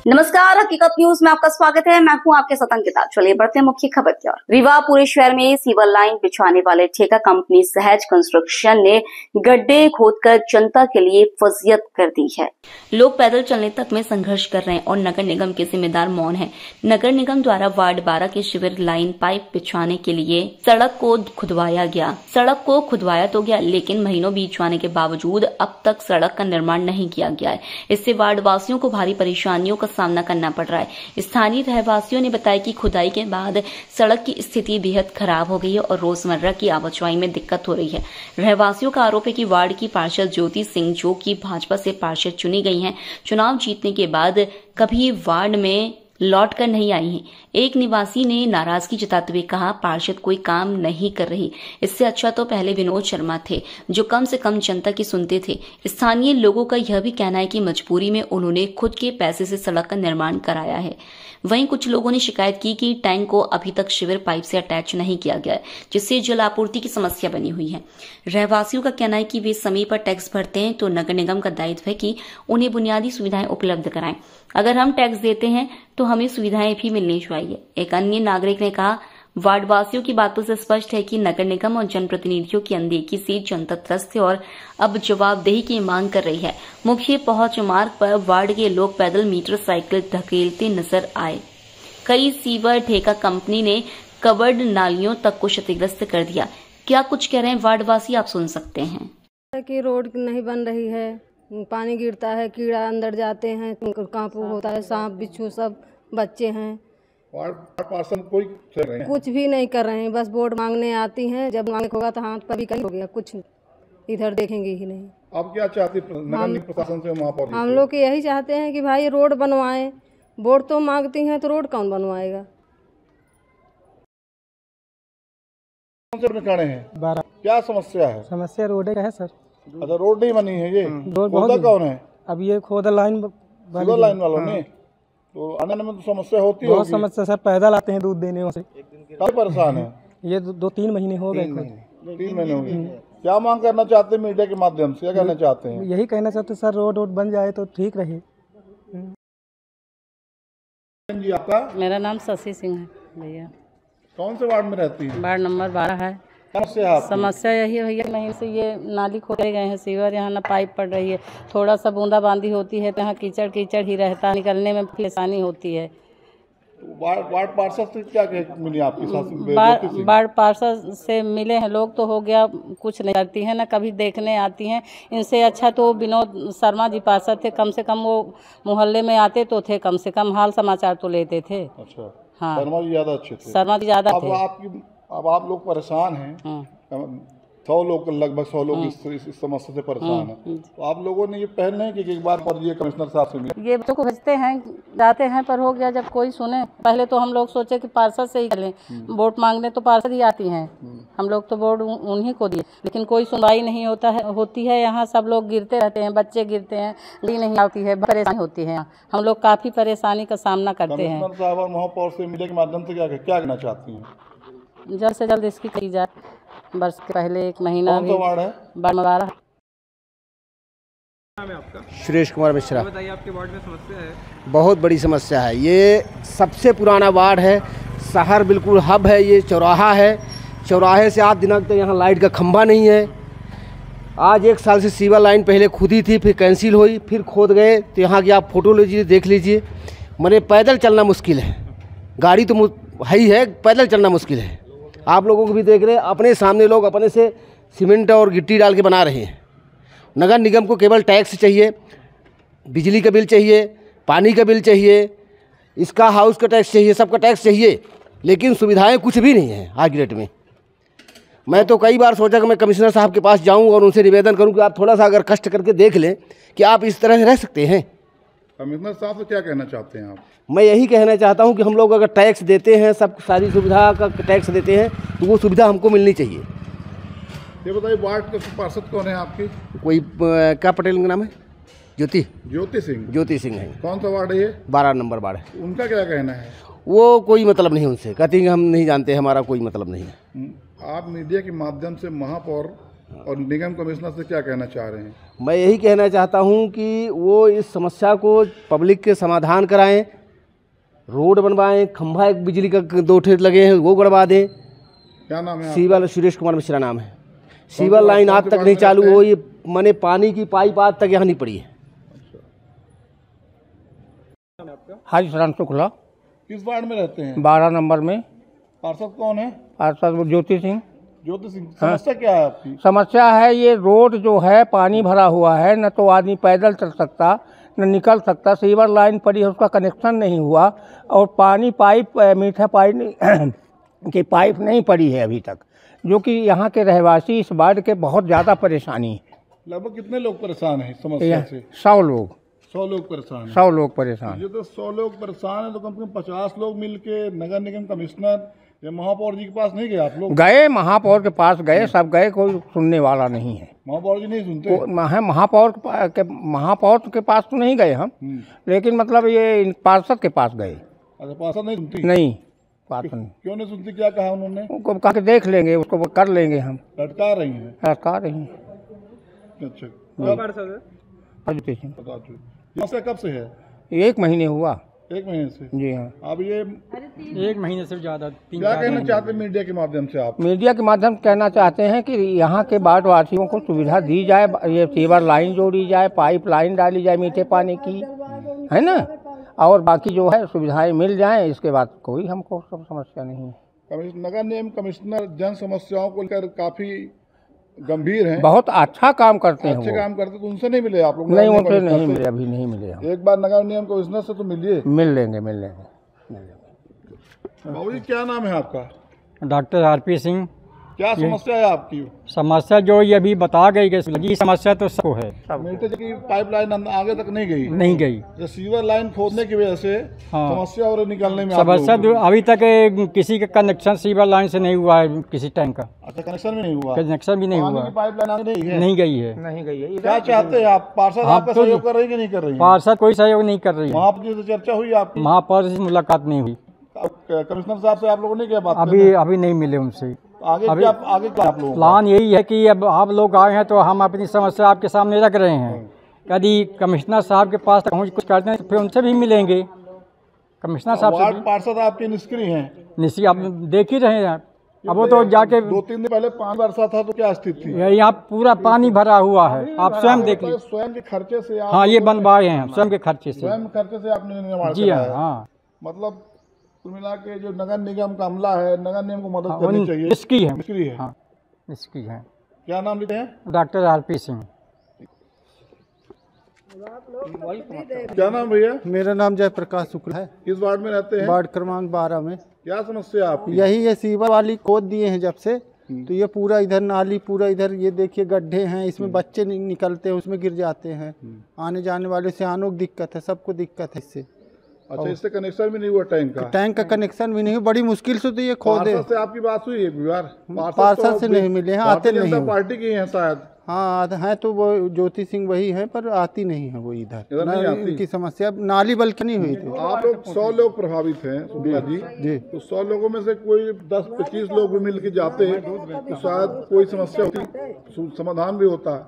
नमस्कार, हकीकत न्यूज में आपका स्वागत है। मैं हूं आपके साथ अंकिता। चलिए बढ़ते हैं मुख्य खबर की ओर। रीवा पूरे शहर में सीवर लाइन बिछाने वाले ठेका कंपनी सहज कंस्ट्रक्शन ने गड्ढे खोदकर जनता के लिए फजीयत कर दी है। लोग पैदल चलने तक में संघर्ष कर रहे हैं और नगर निगम के जिम्मेदार मौन है। नगर निगम द्वारा वार्ड 12 के शिविर लाइन पाइप बिछाने के लिए सड़क को खुदवाया गया। सड़क को खुदवाया तो गया, लेकिन महीनों बीत जाने के बावजूद अब तक सड़क का निर्माण नहीं किया गया है। इससे वार्ड वासियों को भारी परेशानियों का सामना करना पड़ रहा है। स्थानीय रहवासियों ने बताया कि खुदाई के बाद सड़क की स्थिति बेहद खराब हो गई है और रोजमर्रा की आवाजाही में दिक्कत हो रही है। रहवासियों का आरोप है कि वार्ड की पार्षद ज्योति सिंह, जो कि भाजपा से पार्षद चुनी गई हैं, चुनाव जीतने के बाद कभी वार्ड में लौट कर नहीं आई हैं। एक निवासी ने नाराजगी जताते हुए कहा, पार्षद कोई काम नहीं कर रही। इससे अच्छा तो पहले विनोद शर्मा थे, जो कम से कम जनता की सुनते थे। स्थानीय लोगों का यह भी कहना है कि मजबूरी में उन्होंने खुद के पैसे से सड़क का निर्माण कराया है। वहीं कुछ लोगों ने शिकायत की कि टैंक को अभी तक शिविर पाइप से अटैच नहीं किया गया है, जिससे जल आपूर्ति की समस्या बनी हुई है। रहवासियों का कहना है कि वे समय पर टैक्स भरते हैं, तो नगर निगम का दायित्व है कि उन्हें बुनियादी सुविधाएं उपलब्ध कराएं। अगर हम टैक्स देते हैं तो हमें सुविधाएं भी मिलनी चाहिए। एक अन्य नागरिक ने कहा, वार्ड वासियों की बातों से स्पष्ट है कि नगर निगम और जनप्रतिनिधियों की अनदेखी से जनता त्रस्त है और अब जवाबदेही की मांग कर रही है। मुख्य पहुंच मार्ग पर वार्ड के लोग पैदल मोटरसाइकिल धकेलते नजर आए। कई सीवर ठेका कंपनी ने कवर्ड नालियों तक को क्षतिग्रस्त कर दिया। क्या कुछ कह रहे हैं वार्ड वासी, आप सुन सकते हैं। कि रोड नहीं बन रही है, पानी गिरता है, कीड़ा अंदर जाते हैं, कांपू होता है, सांप बिच्छू सब बच्चे हैं। कुछ भी नहीं कर रहे हैं, बस वोट मांगने आती हैं। जब मांगे होगा तो हाथ पर भी कहीं हो गया, कुछ इधर देखेंगे ही नहीं। आप क्या चाहते नगर प्रशासन से? महापौर हम लोग यही चाहते हैं कि भाई रोड बनवाएं। वोट तो मांगती हैं तो रोड कौन बनवाएगा? क्या समस्या है? समस्या रोड का है सर। अच्छा, रोड नहीं बनी है। ये रोड बहुत कौन है? अब ये खोदा लाइन लाइन वालों ने तो आने में तो समस्या होती है। बहुत समस्या सर, पैदल आते हैं दूध देने से। परेशान है। ये 2-3 महीने हो गए। 3 महीने हो गए। क्या मांग करना चाहते हैं मीडिया के माध्यम से? क्या कहना चाहते हैं? यही कहना चाहते सर, रोड बन जाए तो ठीक रहे। जी, आपका? मेरा नाम शशि सिंह है भैया। कौन से वार्ड में रहती है? वार्ड नंबर 12 है। समस्या यही है भैया, नहीं से ये नाली खोदे गए हैं, सीवर यहाँ ना पाइप पड़ रही है। थोड़ा सा बूंदाबांदी होती है तो यहाँ कीचड़ कीचड़ ही रहता है, निकलने में परेशानी होती है। वार्ड पार्षद से क्या मिली आपकी साथ? वार्ड पार्षद से मिले हैं लोग, तो हो गया, कुछ नहीं करती हैं, ना कभी देखने आती हैं। इनसे अच्छा तो विनोद शर्मा जी पार्षद थे, कम से कम वो मोहल्ले में आते तो थे, कम से कम हाल समाचार तो लेते थे। अच्छा, हाँ, शर्मा जी ज़्यादा अच्छे थे। शर्मा जी ज़्यादा थे। अब आप लोग परेशान हैं। 100 लोग, लगभग 100 लोग इस समस्या से परेशान हैं। तो आप लोगों ने ये पहल नहीं कि एक बार पर ये कमिश्नर साहब से मिले? ये बच्चों को भेजते हैं, जाते हैं, पर हो गया जब कोई सुने। पहले तो हम लोग सोचे कि पार्षद से ही करें, वोट मांगने तो पार्षद ही आती हैं। हम लोग तो वोट उन्हीं को दिए, लेकिन कोई सुनवाई नहीं होती है। यहाँ सब लोग गिरते रहते हैं, बच्चे गिरते हैं, नहीं आती है, परेशानी होती है। हम लोग काफ़ी परेशानी का सामना करते हैं। कमिश्नर साहब और महापौर से मीडिया के माध्यम से क्या कहना चाहती हैं? जल्द से जल्द इसकी की जाए। वर्ष के पहले 1 महीना भी। वार्ड है? 12। सुरेश कुमार मिश्रा। बताइए, आपके वार्ड में समस्या है? बहुत बड़ी समस्या है। ये सबसे पुराना वार्ड है, शहर बिल्कुल हब है, ये चौराहा है। चौराहे से 8 दिनों तक यहाँ लाइट का खंभा नहीं है। आज 1 साल से सीवर लाइन पहले खुदी थी, फिर कैंसिल हुई, फिर खोद गए। तो यहाँ की आप फोटो लीजिए, देख लीजिए। मैंने पैदल चलना मुश्किल है, गाड़ी तो है ही है, पैदल चलना मुश्किल है। आप लोगों को भी देख रहे हैं, अपने सामने लोग अपने से सीमेंट और गिट्टी डाल के बना रहे हैं। नगर निगम को केवल टैक्स चाहिए, बिजली का बिल चाहिए, पानी का बिल चाहिए, इसका हाउस का टैक्स चाहिए, सबका टैक्स चाहिए, लेकिन सुविधाएं कुछ भी नहीं है आज की डेट में। मैं तो कई बार सोचा कि मैं कमिश्नर साहब के पास जाऊं और उनसे निवेदन करूं कि आप थोड़ा सा अगर कष्ट करके देख लें कि आप इस तरह से रह सकते हैं। कमिश्नर साहब से क्या कहना चाहते हैं आप? मैं यही कहना चाहता हूं कि हम लोग अगर टैक्स देते हैं, सब सारी सुविधा का टैक्स देते हैं, तो वो सुविधा हमको मिलनी चाहिए। ये बताइए, वार्ड के पार्षद कौन है आपकी? कोई क्या पटेल का नाम है? ज्योति सिंह है। कौन सा वार्ड है ये? 12 नंबर वार्ड है। उनका क्या कहना है? वो कोई मतलब नहीं उनसे, कहती हैं हम नहीं जानते, हमारा कोई मतलब नहीं है। आप मीडिया के माध्यम से महापौर और निगम कमिश्नर से क्या कहना चाह रहे हैं? मैं यही कहना चाहता हूं कि वो इस समस्या को पब्लिक के समाधान कराएं, रोड बनवाएं, खंभा एक बिजली का 2 ठेठ लगे हैं वो गड़वा दें। क्या नाम है? सीवल सुरेश कुमार मिश्रा नाम है। सीवल लाइन आज तक नहीं चालू हो, ये माने पानी की पाइप आज तक यहाँ नहीं पड़ी है। हाजी शरण शुक्ला, किस वार्ड में रहते हैं? 12 नंबर में। पार्षद कौन है? पार्षद ज्योति सिंह। ज्योति सिंह। समस्या क्या है आपकी? समस्या है ये रोड जो है पानी भरा हुआ है, न तो आदमी पैदल चल सकता न निकल सकता। सीवर लाइन पड़ी है, उसका कनेक्शन नहीं हुआ, और पानी पाइप मीठा पानी की पाइप नहीं पड़ी है अभी तक, जो कि यहाँ के रहवासी इस वार्ड के बहुत ज़्यादा परेशानी है। लगभग कितने लोग परेशान हैं इस समस्या से? 100 लोग। 100 लोग परेशान हैं। 100 लोग परेशान। ये तो 100 लोग परेशान हैं, तो कम से कम 50 लोग मिलके नगर निगम कमिश्नर या महापौर जी के पास नहीं गए आप लोग? गए, महापौर के पास गए, सब गए, कोई सुनने वाला नहीं है। महापौर जी नहीं सुनते? महापौर के पास तो नहीं गए हम, लेकिन मतलब ये पार्षद के पास गए। अच्छा, पार्षद नहीं सुनती? नहीं, पार्षद नहीं। क्यों नहीं सुनती? क्या कहा उन्होंने? उनको कहा कि देख लेंगे, उसको कर लेंगे हम। लटका रही हैं? लटका रही हैं। अच्छा, अजय सिंह। बता दो समस्या कब से है? 1 महीने हुआ। 1 महीने से? जी हाँ। अब ये 1 महीने से ज़्यादा। क्या कहना चाहते हैं मीडिया के माध्यम से आप? मीडिया के माध्यम से कहना चाहते हैं कि यहाँ के वार्ड वासियों को सुविधा दी जाए, ये सीवर लाइन जोड़ी जाए, पाइप लाइन डाली जाए मीठे पानी की, है ना, और बाकी जो है सुविधाएं मिल जाएं, इसके बाद कोई हमको सब समस्या नहीं है। नगर निगम कमिश्नर जन समस्याओं को लेकर काफी गंभीर हैं, बहुत अच्छा काम करते हैं। अच्छे काम करते, तो उनसे नहीं मिले आप लोग? नहीं, उनसे नहीं मिले, अभी नहीं मिले हम। एक बार नगर निगम कमिश्नर से तो मिलिए। मिल लेंगे। बाबू जी, क्या नाम है आपका? Doctor RP Singh. क्या समस्या है आपकी? समस्या जो ये अभी बता गई कि लगी समस्या तो सबको है। मीटर की पाइपलाइन आगे तक नहीं गई? नहीं गई। जो सीवर लाइन खोदने की वजह से समस्या और निकलने में समस्या अभी तक किसी का कनेक्शन सीवर लाइन से नहीं हुआ है, किसी टैंक का। अच्छा, कनेक्शन भी नहीं हुआ? कनेक्शन भी नहीं हुआ। पाइपलाइन आगे नहीं गई है। नहीं गई है। क्या चाहते हैं आप? पार्षद आपका सहयोग कर रही है कि नहीं कर रही है? पार्षद कोई सहयोग नहीं कर रही है। महापौर से चर्चा हुई आपकी? महापौर से मुलाकात नहीं हुई। कमिश्नर साहब से आप लोगों ने क्या बात? अभी नहीं मिले उनसे। आगे क्या आप लोगों प्लान यही है कि अब आप लोग आए हैं तो हम अपनी समस्या आपके सामने रख रहे हैं। यदि कमिश्नर साहब के पास पहुँच कुछ करते हैं तो फिर उनसे भी मिलेंगे। कमिश्नर साहब से। पार्षद आपके निष्क्रिय हैं? निश्चित, आप देख ही रहे हैं। अब वो तो जाके 2-3 दिन पहले 5 वर्षा था तो क्या स्थिति थी? यहाँ पूरा पानी भरा हुआ है, आप स्वयं देख लीजिए। स्वयं के खर्चे से? हाँ, ये बनवाए हैं स्वयं के खर्चे से। स्वयं खर्चे से आपने निर्माण जी हाँ। मतलब कुल मिला के जो नगर निगम का अमला है, नगर निगम को मदद करनी चाहिए। इसकी है। हाँ, इसकी है। क्या नाम लेते हैं? Doctor RP Singh. क्या नाम भैया? मेरा नाम जयप्रकाश शुक्ला है। किस वार्ड में रहते हैं? वार्ड क्रमांक 12 में। क्या समस्या आपकी? यही है, सीवर वाली खोद दिए हैं जब से, तो ये पूरा इधर नाली, पूरा इधर ये देखिए गड्ढे हैं, इसमें बच्चे निकलते हैं, उसमें गिर जाते हैं। आने जाने वाले सियानों को दिक्कत है, सबको दिक्कत है इससे। अच्छा, इससे कनेक्शन भी नहीं हुआ टैंक का? टैंक का कनेक्शन भी नहीं, बड़ी मुश्किल से तो ये खोदे। पार्षद से आपकी बात हुई है? पार्षद से नहीं मिले हैं, आते नहीं। पार्टी की है शायद? हाँ हैं, तो वो ज्योति सिंह वही है, पर आती नहीं है वो इधर नहीं आती। इनकी समस्या नाली बल्कि नहीं हुई थी। आप लोग 100 लोग प्रभावित हैं शुक्ला जी, तो 100 लोगों में से कोई 10-25 लोग भी मिल के जाते तो शायद कोई समस्या होती, समाधान भी होता।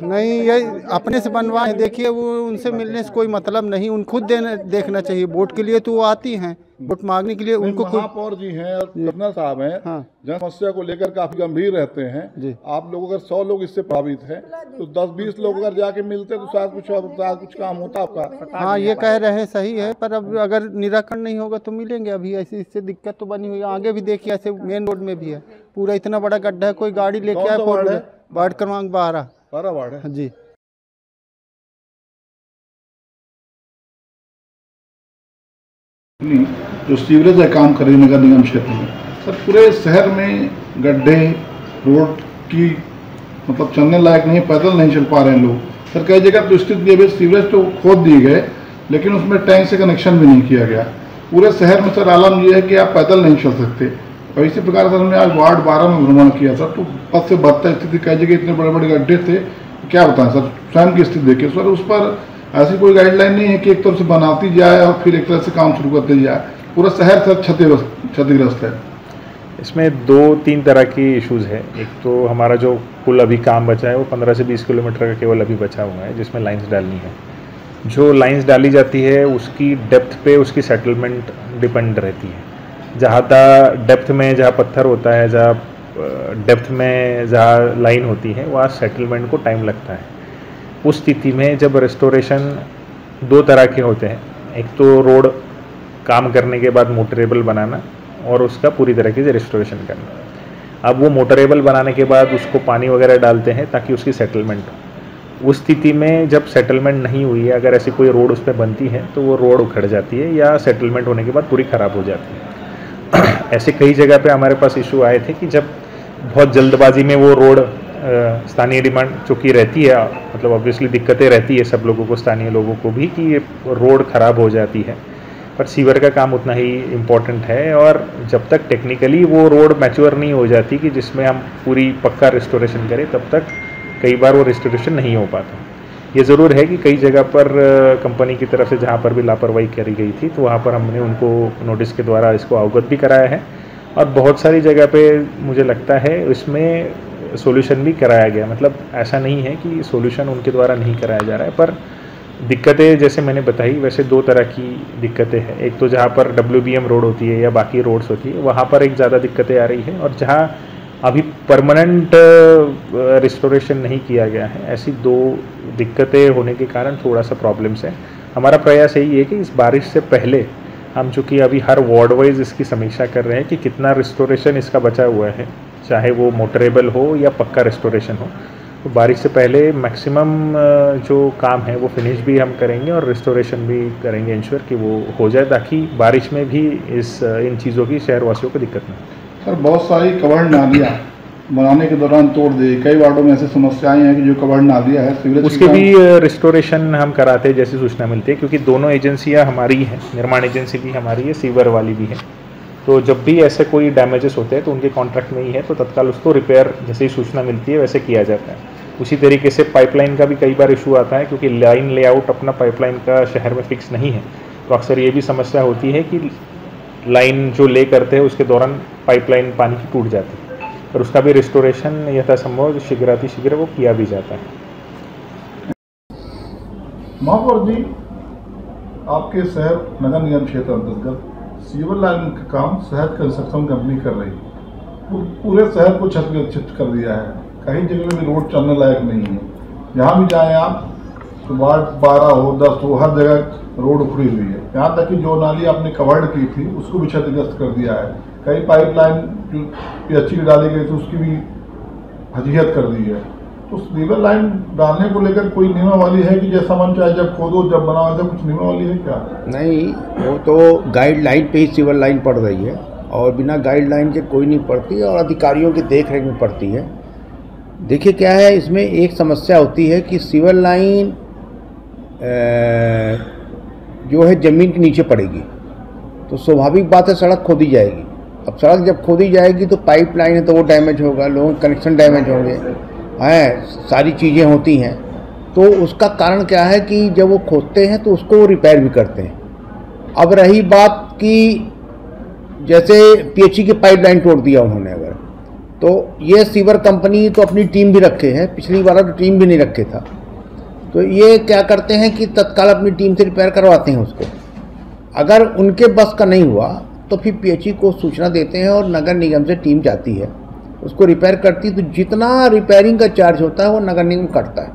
नहीं, ये अपने से बनवाए, देखिए वो उनसे मिलने से कोई मतलब नहीं, उन खुद देखना चाहिए। वोट के लिए तो वो आती हैं, वोट मांगने के लिए उनको खुद। महापौर जी हैं और कमिश्नर साहब हैं, जन समस्या को लेकर काफी गंभीर रहते हैं। आप लोग अगर 100 लोग इससे प्रभावित हैं तो 10-20 लोग अगर जाके मिलते तो शायद कुछ काम होता आपका। हाँ, ये कह रहे हैं, सही है, पर अब अगर निराकरण नहीं होगा तो मिलेंगे। अभी ऐसी इससे दिक्कत तो बनी हुई है, आगे भी देखिए ऐसे मेन रोड में भी है, पूरा इतना बड़ा गड्ढा है, कोई गाड़ी लेके आए। वार्ड क्रमांक 12 वार्ड है जी। जो सीवरेज का काम कर रही नगर निगम क्षेत्र में, सर पूरे शहर में गड्ढे, रोड की मतलब चलने लायक नहीं, पैदल नहीं चल पा रहे हैं लोग। सर कई जगह तो स्थिति ये सीवरेज तो खोद दिए गए, लेकिन उसमें टैंक से कनेक्शन भी नहीं किया गया। पूरे शहर में सर आलम ये है कि आप पैदल नहीं चल सकते। और इसी प्रकार सर हमने आज वार्ड 12 में भ्रमण किया था, तो पद से बदतर स्थिति, कई जगह इतने बड़े बड़े गड्ढे थे, क्या बताएं सर, स्वयं की स्थिति देखिए सर। उस पर ऐसी कोई गाइडलाइन नहीं है कि एक तरफ से बनाती जाए और फिर एक तरह से काम शुरू करते जाए। पूरा शहर सर क्षतिग्रस्त है। इसमें 2-3 तरह की इश्यूज़ है। एक तो हमारा जो कुल अभी काम बचा है वो 15 से 20 किलोमीटर का केवल अभी बचा हुआ है, जिसमें लाइंस डालनी है। जो लाइंस डाली जाती है उसकी डेप्थ पे उसकी सेटलमेंट डिपेंड रहती है। ज़्यादा डेप्थ में जहाँ पत्थर होता है, जहाँ डेप्थ में जहाँ लाइन होती है, वहाँ सेटलमेंट को टाइम लगता है। उस स्थिति में जब रेस्टोरेशन 2 तरह के होते हैं, एक तो रोड काम करने के बाद मोटरेबल बनाना और उसका पूरी तरीके से रेस्टोरेशन करना। अब वो मोटरेबल बनाने के बाद उसको पानी वगैरह डालते हैं ताकि उसकी सेटलमेंट हो। उस स्थिति में जब सेटलमेंट नहीं हुई है, अगर ऐसी कोई रोड उस पर बनती है तो वो रोड उखड़ जाती है या सेटलमेंट होने के बाद पूरी ख़राब हो जाती है। ऐसे कई जगह पे हमारे पास इशू आए थे कि जब बहुत जल्दबाजी में वो रोड स्थानीय डिमांड चूँकि रहती है, मतलब ऑब्वियसली दिक्कतें रहती है सब लोगों को, स्थानीय लोगों को भी, कि ये रोड ख़राब हो जाती है, पर सीवर का काम उतना ही इम्पोर्टेंट है। और जब तक टेक्निकली वो रोड मैच्योर नहीं हो जाती कि जिसमें हम पूरी पक्का रेस्टोरेशन करें, तब तक कई बार वो रेस्टोरेशन नहीं हो पाता। ये ज़रूर है कि कई जगह पर कंपनी की तरफ से जहाँ पर भी लापरवाही करी गई थी तो वहाँ पर हमने उनको नोटिस के द्वारा इसको अवगत भी कराया है, और बहुत सारी जगह पे मुझे लगता है इसमें सॉल्यूशन भी कराया गया। मतलब ऐसा नहीं है कि सॉल्यूशन उनके द्वारा नहीं कराया जा रहा है, पर दिक्कतें जैसे मैंने बताई वैसे 2 तरह की दिक्कतें हैं। एक तो जहाँ पर WBM रोड होती है या बाकी रोड्स होती है, वहाँ पर एक ज़्यादा दिक्कतें आ रही है, और जहाँ अभी परमानेंट रिस्टोरेशन नहीं किया गया है, ऐसी 2 दिक्कतें होने के कारण थोड़ा सा प्रॉब्लम्स है। हमारा प्रयास यही है कि इस बारिश से पहले हम चूँकि अभी हर वार्ड वाइज इसकी समीक्षा कर रहे हैं कि कितना रिस्टोरेशन इसका बचा हुआ है, चाहे वो मोटरेबल हो या पक्का रिस्टोरेशन हो, तो बारिश से पहले मैक्सिमम जो काम है वो फिनिश भी हम करेंगे और रिस्टोरेशन भी करेंगे, इंश्योर कि वो हो जाए, ताकि बारिश में भी इन चीज़ों की शहरवासियों को दिक्कत ना हो। सर, बहुत सारी कवर्ड नालियाँ बनाने के दौरान तोड़ दी, कई वार्डों में ऐसी समस्याएं हैं कि जो कवर्ड नालियाँ है सीवरेज उसके भी रिस्टोरेशन हम कराते हैं जैसी सूचना मिलती है, क्योंकि दोनों एजेंसियां हमारी हैं, निर्माण एजेंसी भी हमारी है, सीवर वाली भी है। तो जब भी ऐसे कोई डैमेजेस होते हैं तो उनके कॉन्ट्रैक्ट में ही है, तो तत्काल उसको रिपेयर जैसे ही सूचना मिलती है वैसे किया जाता है। उसी तरीके से पाइपलाइन का भी कई बार इशू आता है, क्योंकि लाइन लेआउट अपना पाइपलाइन का शहर में फिक्स नहीं है, तो अक्सर ये भी समस्या होती है कि लाइन जो ले करते हैं उसके दौरान पाइपलाइन पानी की टूट जाती है, और उसका भी रिस्टोरेशन यथासंभव शीघ्र वो किया भी जाता है। महापौर जी, आपके शहर नगर निगम क्षेत्र अंतर्गत सीवर लाइन का काम सहज कंस्ट्रक्शन कंपनी कर रही है, पूरे शहर को क्षतिग्रस्त कर दिया है। कई जगह में रोड चलने लायक नहीं है, जहाँ भी जाएं आप तो वार्ड 12 हो 10 हो, हर जगह रोड उखड़ी हुई है। यहाँ तक कि जो नाली आपने कवर्ड की थी उसको भी क्षतिग्रस्त कर दिया है। कई पाइपलाइन जो PHC डाली गई थी उसकी भी हजीहत कर दी है। तो सीवर लाइन डालने को लेकर कोई नियमावली है कि जैसा मन चाहे जब खोदो जब बनाओ, जब कुछ नियमावली है क्या? नहीं, वो तो गाइडलाइन पे ही सीवर लाइन पड़ रही है, और बिना गाइडलाइन के कोई नहीं पड़ती, और अधिकारियों की देखरेख में पड़ती है। देखिए क्या है, इसमें एक समस्या होती है कि सीवर लाइन जो है ज़मीन के नीचे पड़ेगी, तो स्वाभाविक बात है सड़क खोदी जाएगी। अब सड़क जब खोदी जाएगी तो पाइप लाइन है तो वो डैमेज होगा, लोगों के कनेक्शन डैमेज होंगे, हैं सारी चीज़ें होती हैं। तो उसका कारण क्या है कि जब वो खोदते हैं तो उसको वो रिपेयर भी करते हैं। अब रही बात कि जैसे PHC की पाइपलाइन तोड़ दिया उन्होंने, अगर तो ये सीवर कंपनी तो अपनी टीम भी रखे है, पिछली बार तो टीम भी नहीं रखे था, तो ये क्या करते हैं कि तत्काल अपनी टीम से रिपेयर करवाते हैं उसको। अगर उनके बस का नहीं हुआ तो फिर PHC को सूचना देते हैं और नगर निगम से टीम जाती है, उसको रिपेयर करती है। तो जितना रिपेयरिंग का चार्ज होता है वो नगर निगम काटता है,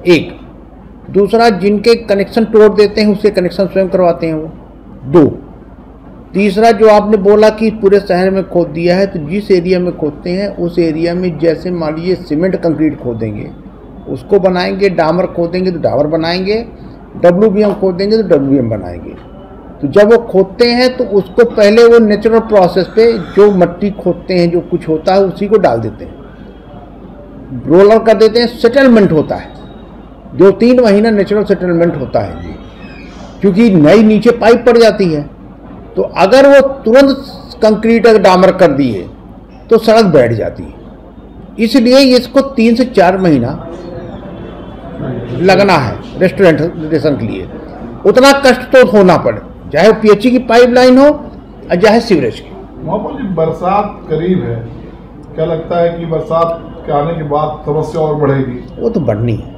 एक। दूसरा, जिनके कनेक्शन तोड़ देते हैं उससे कनेक्शन स्वयं करवाते हैं वो, 2। तीसरा, जो आपने बोला कि पूरे शहर में खोद दिया है, तो जिस एरिया में खोदते हैं उस एरिया में जैसे मान लीजिए सीमेंट कंक्रीट खोदेंगे उसको बनाएंगे, डामर खोदेंगे तो डामर बनाएंगे, WBM खोदेंगे तो WBM बनाएंगे। तो जब वो खोदते हैं तो उसको पहले वो नेचुरल प्रोसेस पे जो मट्टी खोदते हैं जो कुछ होता है उसी को डाल देते हैं, रोलर कर देते हैं, सेटलमेंट होता है 2-3 महीना नेचुरल सेटलमेंट होता है ये, क्योंकि नई नीचे पाइप पड़ जाती है। तो अगर वो तुरंत कंक्रीट अगर डामर कर दिए तो सड़क बैठ जाती है, इसलिए इसको 3 से 4 महीना लगना है रेस्टोरेंटेशन के लिए। उतना कष्ट तो होना पड़े, चाहे PHC की पाइपलाइन हो और चाहे सीवरेज की। महापौर जी, बरसात करीब है, क्या लगता है कि बरसात के आने के बाद समस्या और बढ़ेगी? वो तो बढ़नी है।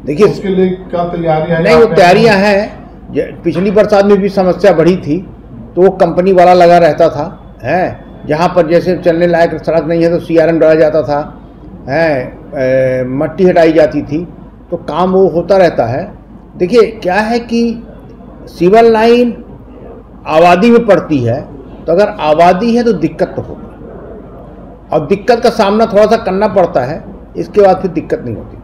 देखिए उसके लिए क्या तैयारियां हैं? नहीं, वो तैयारियां हैं। पिछली बरसात में भी समस्या बढ़ी थी तो वो कंपनी वाला लगा रहता था, है, जहाँ पर जैसे चलने लायक सड़क नहीं है तो CRM डाला जाता था, है, मट्टी हटाई जाती थी, तो काम वो होता रहता है। देखिए क्या है कि सिविल लाइन आबादी में पड़ती है, तो अगर आबादी है तो दिक्कत तो होगी, और दिक्कत का सामना थोड़ा सा करना पड़ता है, इसके बाद फिर दिक्कत नहीं होती।